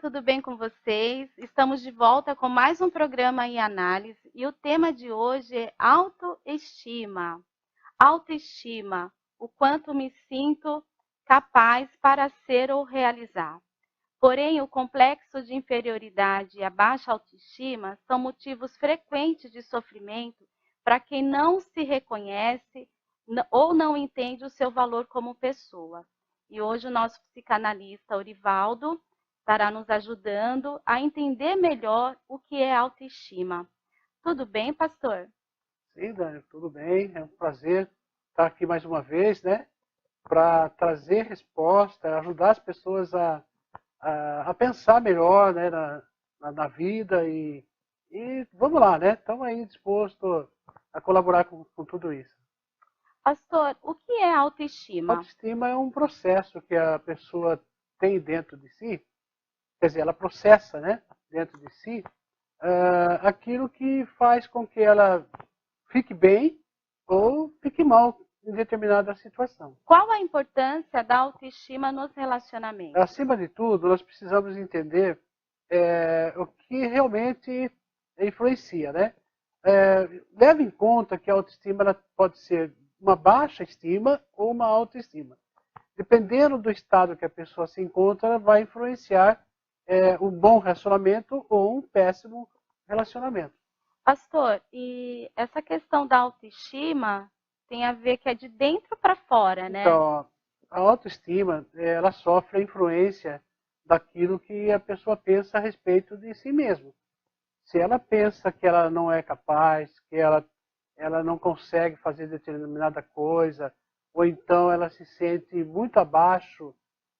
tudo bem com vocês? Estamos de volta com mais um programa em análise e o tema de hoje é autoestima. Autoestima, o quanto me sinto capaz para ser ou realizar. Porém, o complexo de inferioridade e a baixa autoestima são motivos frequentes de sofrimento para quem não se reconhece ou não entende o seu valor como pessoa. E hoje o nosso psicanalista Orivaldo estará nos ajudando a entender melhor o que é autoestima. Tudo bem, pastor? Sim, Dani, tudo bem. É um prazer estar aqui mais uma vez, né? Para trazer resposta, ajudar as pessoas a pensar melhor, né? Na vida e vamos lá, né? Estamos aí dispostos a colaborar com tudo isso. Pastor, o que é autoestima? Autoestima é um processo que a pessoa tem dentro de si, quer dizer, ela processa, né? Dentro de si, aquilo que faz com que ela fique bem ou fique mal em determinada situação. Qual a importância da autoestima nos relacionamentos? Acima de tudo, nós precisamos entender o que realmente influencia, né? Leve em conta que a autoestima ela pode ser uma baixa estima ou uma autoestima. Dependendo do estado que a pessoa se encontra, ela vai influenciar um bom relacionamento ou um péssimo relacionamento. Pastor, e essa questão da autoestima tem a ver que é de dentro para fora, né? Então, a autoestima, ela sofre a influência daquilo que a pessoa pensa a respeito de si mesma. Se ela pensa que ela não é capaz, que ela não consegue fazer determinada coisa, ou então ela se sente muito abaixo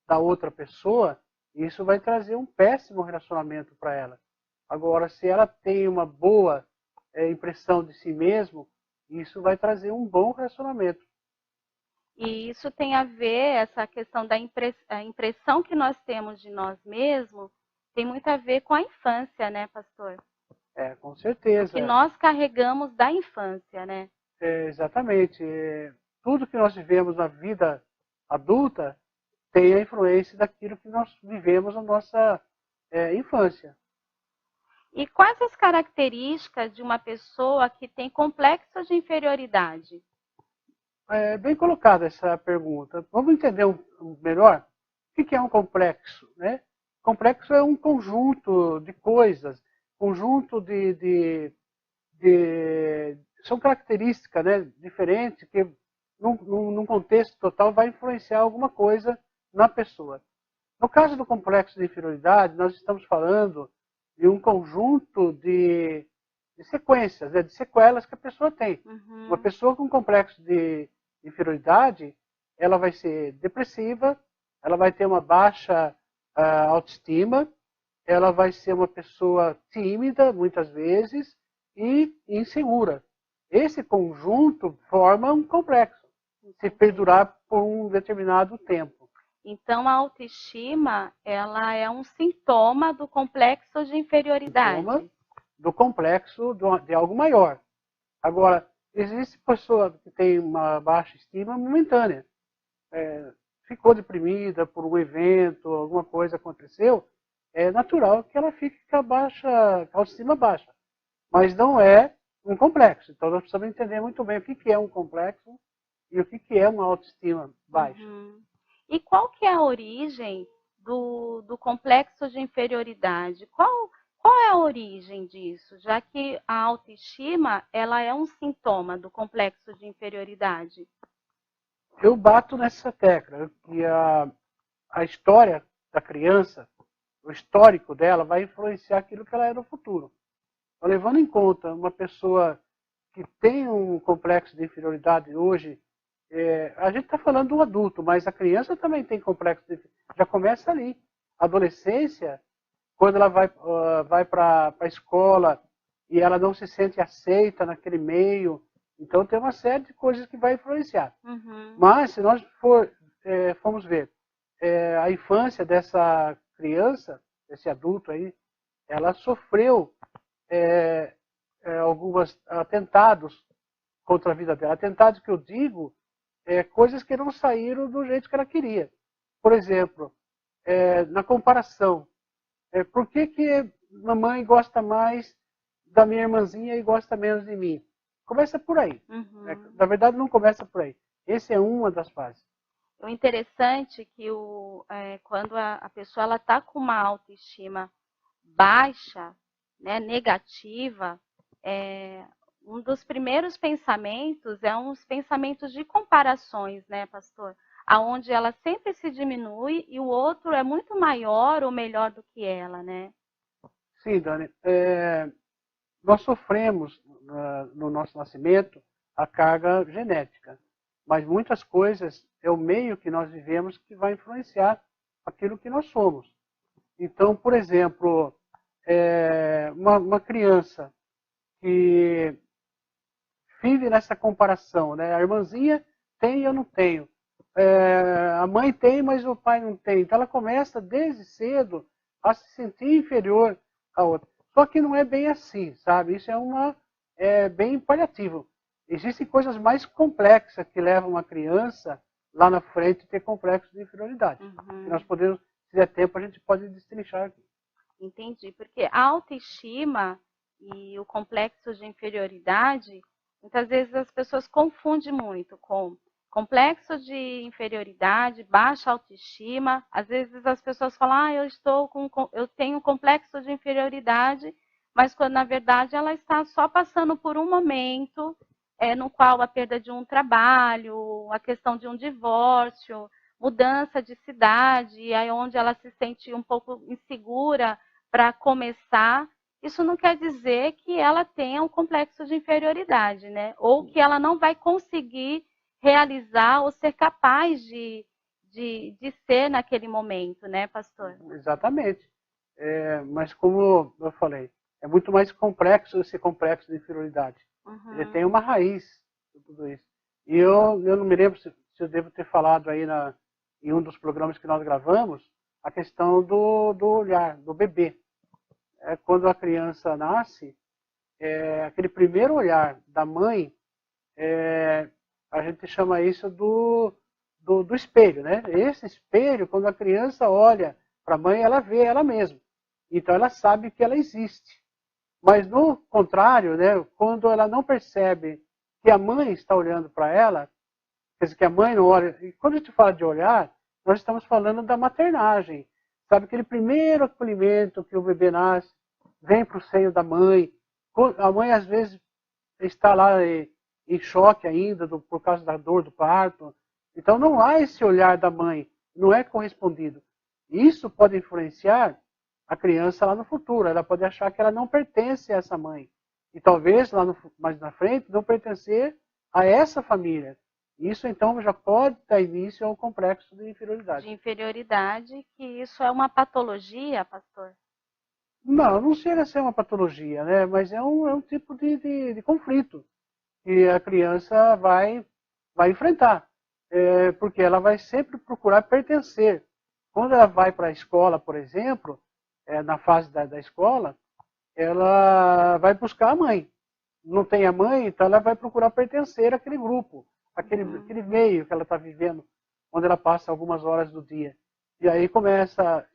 da outra pessoa, isso vai trazer um péssimo relacionamento para ela. Agora, se ela tem uma boa impressão de si mesmo, isso vai trazer um bom relacionamento. E isso tem a ver, essa questão da impressão que nós temos de nós mesmos, tem muito a ver com a infância, né, pastor? Com O que certeza. nós carregamos da infância, né? Exatamente. Tudo que nós vivemos na vida adulta tem a influência daquilo que nós vivemos na nossa infância. E quais as características de uma pessoa que tem complexo de inferioridade? Bem colocada essa pergunta. Vamos entender melhor o que é um complexo, né? Complexo é um conjunto de coisas, conjunto são características, né, diferentes que num contexto total vai influenciar alguma coisa na pessoa. No caso do complexo de inferioridade, nós estamos falando de um conjunto de sequências, né, de sequelas que a pessoa tem. Uhum. Uma pessoa com complexo de inferioridade, ela vai ser depressiva, ela vai ter uma baixa autoestima, ela vai ser uma pessoa tímida, muitas vezes, e insegura. Esse conjunto forma um complexo, se perdurar por um determinado tempo. Então, a autoestima, ela é um sintoma do complexo de inferioridade. Sintoma do complexo de algo maior. Agora, existe pessoa que tem uma baixa estima momentânea. Ficou deprimida por um evento, alguma coisa aconteceu, é natural que ela fique com a autoestima baixa. Mas não é um complexo. Então, nós precisamos entender muito bem o que é um complexo e o que é uma autoestima baixa. Uhum. E qual que é a origem do complexo de inferioridade? Qual é a origem disso? Já que a autoestima, ela é um sintoma do complexo de inferioridade. Eu bato nessa tecla que a história da criança, o histórico dela, vai influenciar aquilo que ela é no futuro. Então, levando em conta uma pessoa que tem um complexo de inferioridade hoje, a gente está falando do adulto, mas a criança também tem complexo de inferioridade. Já começa ali. A adolescência, quando ela vai para a escola e ela não se sente aceita naquele meio, então tem uma série de coisas que vai influenciar. Uhum. Mas se nós formos ver a infância dessa criança, desse adulto aí, ela sofreu alguns atentados contra a vida dela. Atentados que eu digo, coisas que não saíram do jeito que ela queria. Por exemplo, na comparação, Por que que mamãe gosta mais da minha irmãzinha e gosta menos de mim? Começa por aí. Na verdade, não começa por aí. Essa é uma das fases. O interessante é que quando a pessoa está com uma autoestima baixa, né, negativa, um dos primeiros pensamentos é uns pensamentos de comparações, né, pastor? Aonde ela sempre se diminui e o outro é muito maior ou melhor do que ela, né? Sim, Dani. Nós sofremos no nosso nascimento a carga genética, mas muitas coisas é o meio que nós vivemos que vai influenciar aquilo que nós somos. Então, por exemplo, uma criança que vive nessa comparação, né? A irmãzinha tem e eu não tenho. A mãe tem, mas o pai não tem. Então ela começa desde cedo a se sentir inferior à outra. Só que não é bem assim, sabe? Isso é bem paliativo. Existem coisas mais complexas que levam uma criança lá na frente a ter complexo de inferioridade. E nós podemos, se der tempo, a gente pode destrinchar aqui. Entendi, porque a autoestima e o complexo de inferioridade, muitas vezes as pessoas confundem muito com complexo de inferioridade, baixa autoestima. Às vezes as pessoas falam, eu tenho complexo de inferioridade, mas quando na verdade ela está só passando por um momento no qual a perda de um trabalho, a questão de um divórcio, mudança de cidade, aí onde ela se sente um pouco insegura para começar. Isso não quer dizer que ela tenha um complexo de inferioridade, né? Ou que ela não vai conseguir realizar ou ser capaz de ser naquele momento, né, pastor? Exatamente. Mas como eu falei, é muito mais complexo esse complexo de inferioridade. Ele tem uma raiz de tudo isso. E eu não me lembro se eu devo ter falado aí em um dos programas que nós gravamos, a questão do olhar, do bebê. Quando a criança nasce, aquele primeiro olhar da mãe, a gente chama isso do espelho, né? Esse espelho, quando a criança olha para a mãe, ela vê ela mesma. Então ela sabe que ela existe. Mas no contrário, né, quando ela não percebe que a mãe está olhando para ela, quer dizer, que a mãe não olha. E quando a gente fala de olhar, nós estamos falando da maternagem. Sabe, aquele primeiro acolhimento que o bebê nasce, vem para o seio da mãe. A mãe, às vezes, está lá em choque ainda por causa da dor do parto. Então, não há esse olhar da mãe, não é correspondido. Isso pode influenciar a criança lá no futuro. Ela pode achar que ela não pertence a essa mãe. E talvez, mais na frente, não pertencer a essa família. Isso, então, já pode dar início ao complexo de inferioridade. De inferioridade, que isso é uma patologia, pastor? Não chega a ser uma patologia, né? Mas é um tipo de conflito que a criança vai enfrentar. Porque ela vai sempre procurar pertencer. Quando ela vai para a escola, por exemplo, na fase da escola, ela vai buscar a mãe. Não tem a mãe, então ela vai procurar pertencer àquele grupo, aquele meio que ela está vivendo, onde ela passa algumas horas do dia. E aí começa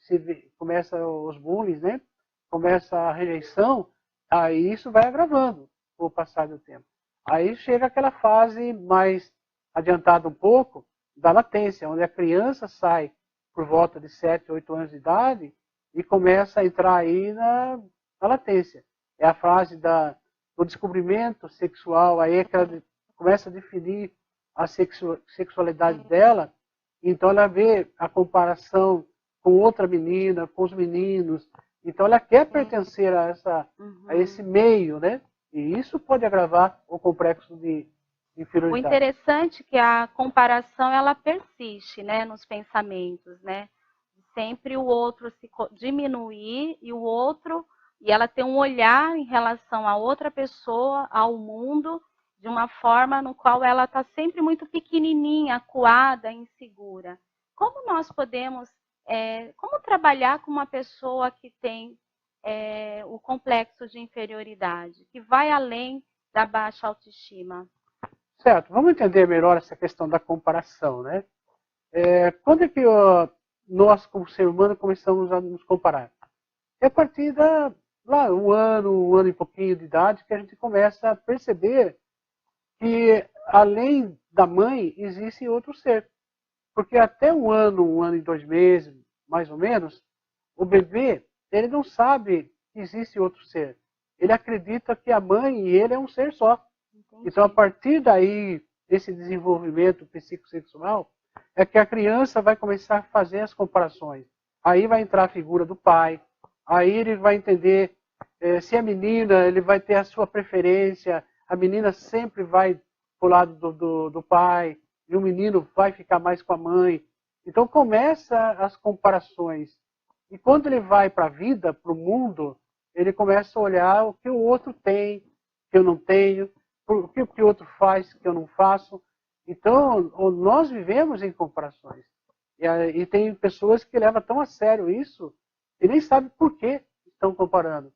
os bullies, né? Começa a rejeição, aí isso vai agravando com o passar do tempo. Aí chega aquela fase mais adiantada um pouco, da latência, onde a criança sai por volta de 7, 8 anos de idade e começa a entrar aí na latência. É a fase do descobrimento sexual, aí é que ela começa a definir a sexualidade dela, então ela vê a comparação com outra menina, com os meninos, então ela quer pertencer a esse meio, né? E isso pode agravar o complexo de inferioridade. O interessante é que a comparação ela persiste, né, nos pensamentos, né? Sempre o outro se diminuir e ela tem um olhar em relação a outra pessoa, ao mundo, de uma forma no qual ela está sempre muito pequenininha, acuada, insegura. Como nós podemos, como trabalhar com uma pessoa que tem o complexo de inferioridade, que vai além da baixa autoestima? Certo, vamos entender melhor essa questão da comparação, né? Quando é que nós, como ser humano, começamos a nos comparar? É a partir lá, um ano e pouquinho de idade, que a gente começa a perceber que, além da mãe, existe outro ser. Porque até um ano e 2 meses, mais ou menos, o bebê, ele não sabe que existe outro ser. Ele acredita que a mãe e ele é um ser só. Entendi. Então, a partir daí, desse desenvolvimento psicossexual, é que a criança vai começar a fazer as comparações. Aí vai entrar a figura do pai, aí ele vai entender, se é menina, ele vai ter a sua preferência, a menina sempre vai para o lado do pai, e o menino vai ficar mais com a mãe. Então começa as comparações. E quando ele vai para a vida, para o mundo, ele começa a olhar o que o outro tem, que eu não tenho, o que o outro faz, que eu não faço. Então, nós vivemos em comparações. E tem pessoas que levam tão a sério isso e nem sabem por que estão comparando.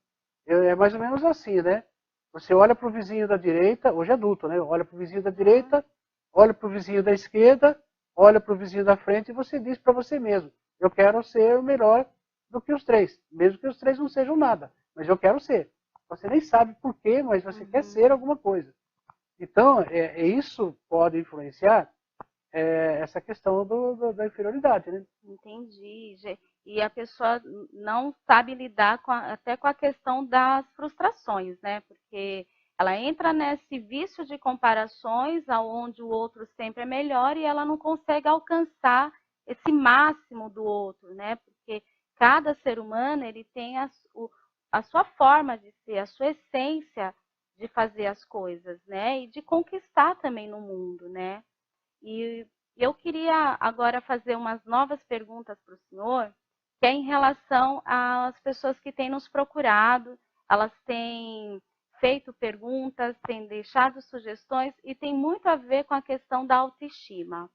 É mais ou menos assim, né? Você olha para o vizinho da direita, hoje é adulto, né? Olha para o vizinho da direita, olha para o vizinho da esquerda, olha para o vizinho da frente e você diz para você mesmo, eu quero ser o melhor do que os três, mesmo que os três não sejam nada, mas eu quero ser. Você nem sabe por quê, mas você quer ser alguma coisa. Então, isso pode influenciar essa questão da inferioridade, né? Entendi. E a pessoa não sabe lidar até com a questão das frustrações, né? Porque ela entra nesse vício de comparações, onde o outro sempre é melhor e ela não consegue alcançar esse máximo do outro, né? Porque cada ser humano ele tem a sua forma de ser, a sua essência de fazer as coisas, né? E de conquistar também no mundo, né? E eu queria agora fazer umas novas perguntas para o senhor, que é em relação às pessoas que têm nos procurado, elas têm feito perguntas, têm deixado sugestões e tem muito a ver com a questão da autoestima.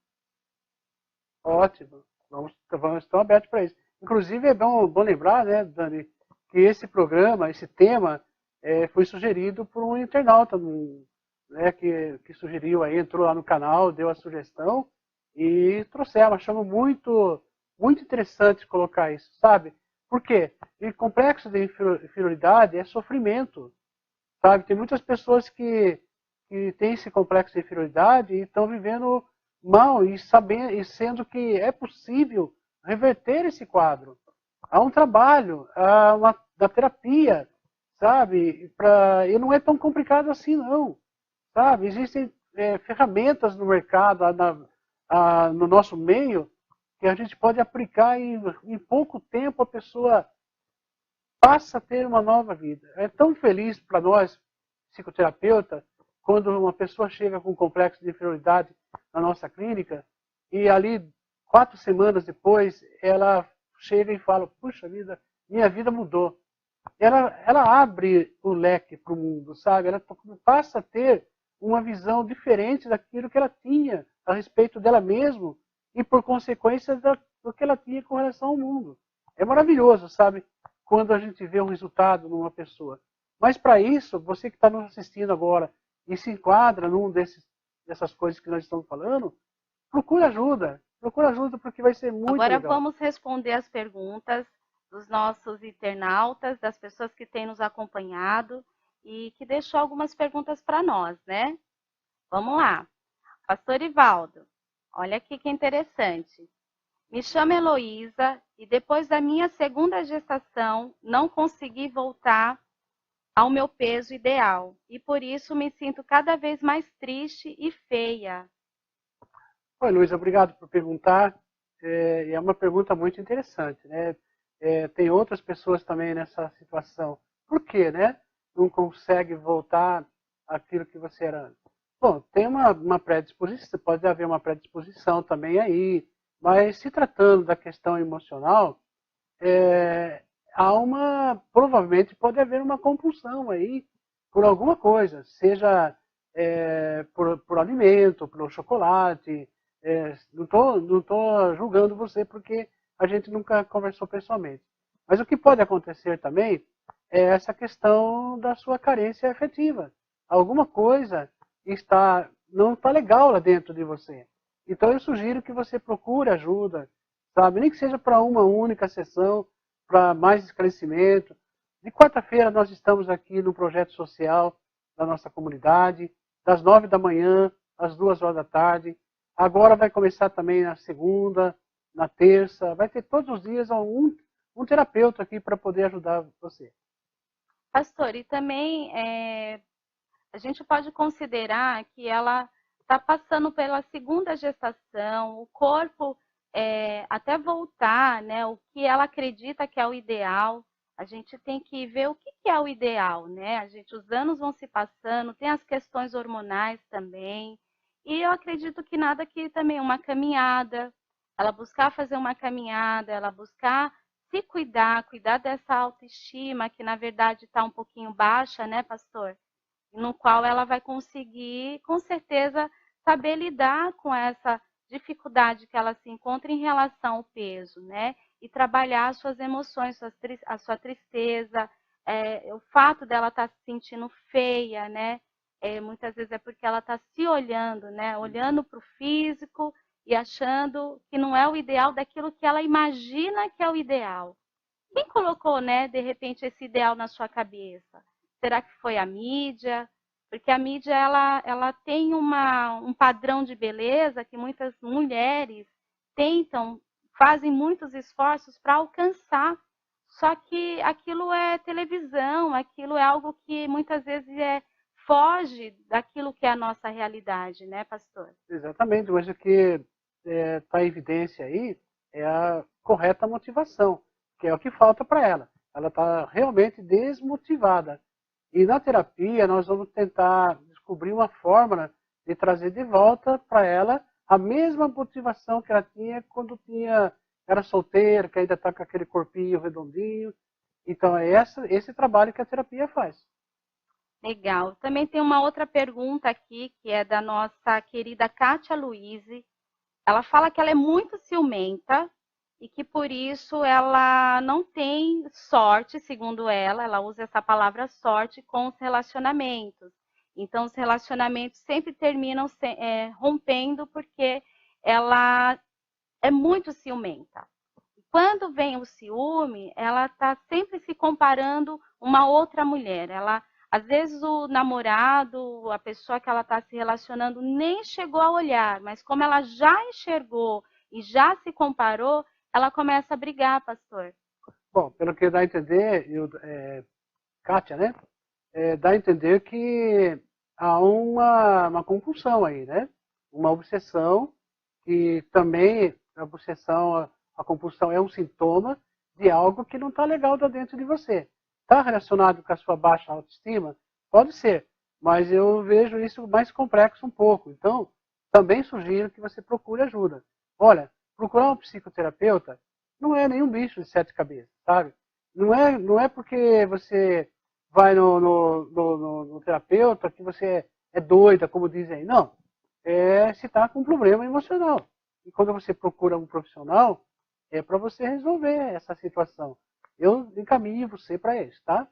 Ótimo. Estão abertos para isso. Inclusive, é bom lembrar, né, Dani, que esse programa, esse tema, foi sugerido por um internauta, né, que sugeriu aí, entrou lá no canal, deu a sugestão e trouxeram. Achamos muito, muito interessante colocar isso, sabe? Por quê? E complexo de inferioridade é sofrimento, sabe? Tem muitas pessoas que têm esse complexo de inferioridade e estão vivendo mal e sabendo, e sendo que é possível reverter esse quadro. Há um trabalho, há da terapia, sabe? E não é tão complicado assim, não. Sabe? Existem ferramentas no mercado, no nosso meio, que a gente pode aplicar e em pouco tempo a pessoa passa a ter uma nova vida. É tão feliz para nós, psicoterapeuta, quando uma pessoa chega com um complexo de inferioridade na nossa clínica e ali 4 semanas depois ela chega e fala, puxa vida, minha vida mudou. Ela abre o leque para o mundo, sabe? Ela passa a ter uma visão diferente daquilo que ela tinha a respeito dela mesma e por consequência do que ela tinha com relação ao mundo. É maravilhoso, sabe? Quando a gente vê um resultado numa pessoa. Mas para isso, você que está nos assistindo agora e se enquadra num dessas coisas que nós estamos falando, procura ajuda. Procura ajuda porque vai ser muito Agora legal. vamos responder as perguntas dos nossos internautas, das pessoas que têm nos acompanhado e que deixou algumas perguntas para nós, né? Vamos lá. Pastor Ivaldo, olha aqui que interessante. Me chamo Heloísa e depois da minha segunda gestação não consegui voltar ao meu peso ideal e por isso me sinto cada vez mais triste e feia. Oi, Luiz, obrigado por perguntar. É uma pergunta muito interessante, né? Tem outras pessoas também nessa situação. Por quê, né? Não consegue voltar àquilo que você era antes. Bom, tem uma predisposição, pode haver uma predisposição também aí, mas se tratando da questão emocional, provavelmente pode haver uma compulsão aí por alguma coisa, seja por alimento, pelo chocolate. Não tô julgando você porque a gente nunca conversou pessoalmente. Mas o que pode acontecer também é essa questão da sua carência afetiva. Alguma coisa não está legal lá dentro de você. Então eu sugiro que você procure ajuda, sabe? Nem que seja para uma única sessão, para mais esclarecimento. De quarta-feira nós estamos aqui no projeto social da nossa comunidade, das 9 da manhã às 2 horas da tarde. Agora vai começar também na segunda, na terça, vai ter todos os dias um terapeuta aqui para poder ajudar você. Pastor, e também a gente pode considerar que ela está passando pela segunda gestação, o corpo até voltar, né, o que ela acredita que é o ideal. A gente tem que ver o que é o ideal, né? Os anos vão se passando, tem as questões hormonais também. E eu acredito que nada que também uma caminhada, ela buscar fazer uma caminhada, ela buscar se cuidar, cuidar dessa autoestima que na verdade está um pouquinho baixa, né, pastor? No qual ela vai conseguir, com certeza, saber lidar com essa dificuldade que ela se encontra em relação ao peso, né? E trabalhar as suas emoções, a sua tristeza, o fato dela estar se sentindo feia, né? Muitas vezes é porque ela está se olhando, né? Olhando para o físico e achando que não é o ideal daquilo que ela imagina que é o ideal. Quem colocou, né, de repente, esse ideal na sua cabeça? Será que foi a mídia? Porque a mídia ela tem um padrão de beleza que muitas mulheres tentam, fazem muitos esforços para alcançar. Só que aquilo é televisão, aquilo é algo que muitas vezes foge daquilo que é a nossa realidade, né, pastor? Exatamente, mas o que está em evidência aí é a correta motivação, que é o que falta para ela. Ela está realmente desmotivada. E na terapia nós vamos tentar descobrir uma forma de trazer de volta para ela a mesma motivação que ela tinha quando era solteira, que ainda está com aquele corpinho redondinho. Então é esse trabalho que a terapia faz. Legal. Também tem uma outra pergunta aqui, que é da nossa querida Kátia Luiz. Ela fala que ela é muito ciumenta e que por isso ela não tem sorte, segundo ela usa essa palavra sorte com os relacionamentos. Então, os relacionamentos sempre terminam rompendo porque ela é muito ciumenta. Quando vem o ciúme, ela está sempre se comparando uma outra mulher. Às vezes o namorado, a pessoa que ela está se relacionando, nem chegou a olhar, mas como ela já enxergou e já se comparou, ela começa a brigar, pastor. Bom, pelo que dá a entender, Kátia, né? Dá a entender que há uma compulsão aí, né? Uma obsessão, que também a compulsão é um sintoma de algo que não está legal dentro de você. Está relacionado com a sua baixa autoestima? Pode ser, mas eu vejo isso mais complexo um pouco. Então, também sugiro que você procure ajuda. Olha, procurar um psicoterapeuta não é nenhum bicho de 7 cabeças, sabe? Não é porque você vai no terapeuta que você é doida, como dizem aí. Não. Se está com um problema emocional. E quando você procura um profissional, é para você resolver essa situação. Eu encaminho você para isso, tá?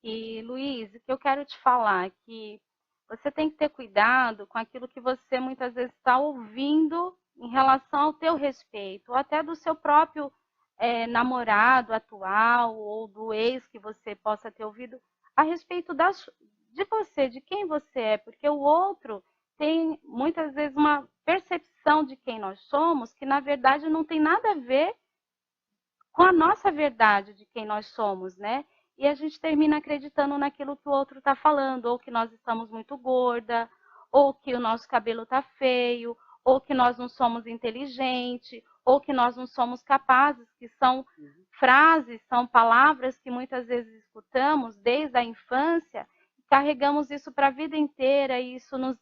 E, Luiz, o que eu quero te falar é que você tem que ter cuidado com aquilo que você muitas vezes está ouvindo em relação ao teu respeito, ou até do seu próprio namorado atual, ou do ex que você possa ter ouvido, a respeito de você, de quem você é, porque o outro tem muitas vezes uma percepção de quem nós somos que, na verdade, não tem nada a ver com a nossa verdade de quem nós somos, né? E a gente termina acreditando naquilo que o outro está falando, ou que nós estamos muito gorda, ou que o nosso cabelo está feio, ou que nós não somos inteligentes, ou que nós não somos capazes, que são frases, são palavras que muitas vezes escutamos desde a infância, carregamos isso para a vida inteira e isso nos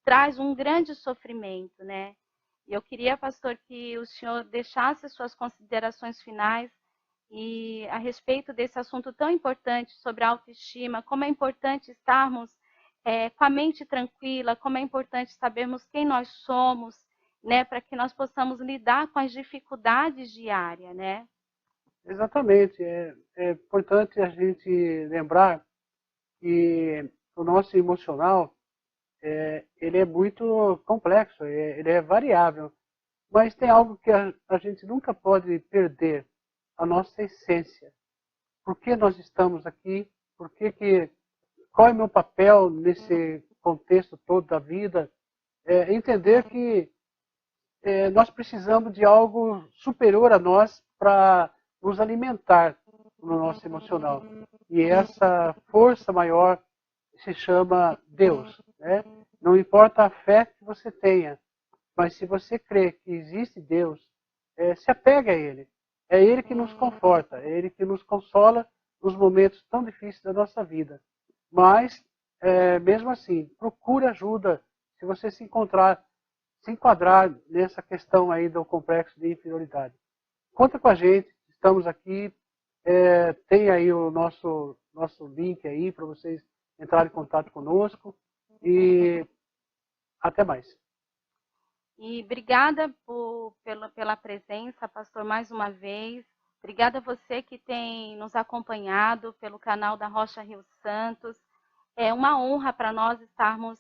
traz um grande sofrimento, né? E eu queria, pastor, que o senhor deixasse suas considerações finais e a respeito desse assunto tão importante sobre a autoestima, como é importante estarmos com a mente tranquila, como é importante sabermos quem nós somos, né, para que nós possamos lidar com as dificuldades diárias, né? Exatamente. É importante a gente lembrar que o nosso emocional ele é muito complexo, ele é variável. Mas tem algo que a gente nunca pode perder, a nossa essência. Por que nós estamos aqui? Qual é meu papel nesse contexto todo da vida? Entender que nós precisamos de algo superior a nós para nos alimentar no nosso emocional. E essa força maior se chama Deus. Né? Não importa a fé que você tenha, mas se você crê que existe Deus, se apega a Ele. É Ele que nos conforta, é Ele que nos consola nos momentos tão difíceis da nossa vida. Mas, mesmo assim, procure ajuda se você se enquadrar nessa questão aí do complexo de inferioridade. Conta com a gente, estamos aqui, tem aí o nosso link aí para vocês entrarem em contato conosco e até mais. E obrigada pela presença, pastor, mais uma vez. Obrigada a você que tem nos acompanhado pelo canal da Rocha Rio Santos. É uma honra para nós estarmos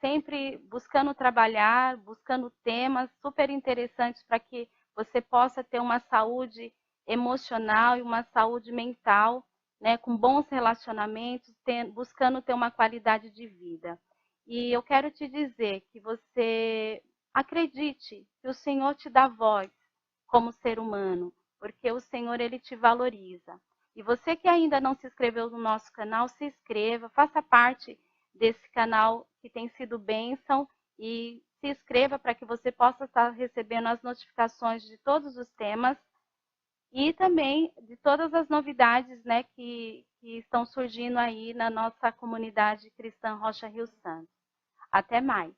sempre buscando trabalhar, buscando temas super interessantes para que você possa ter uma saúde emocional e uma saúde mental, né, com bons relacionamentos, buscando ter uma qualidade de vida. E eu quero te dizer que você acredite que o Senhor te dá voz como ser humano, porque o Senhor, Ele te valoriza. E você que ainda não se inscreveu no nosso canal, se inscreva, faça parte desse canal que tem sido bênção e se inscreva para que você possa estar recebendo as notificações de todos os temas e também de todas as novidades, né, que estão surgindo aí na nossa comunidade cristã Rocha Rio Santos. Até mais.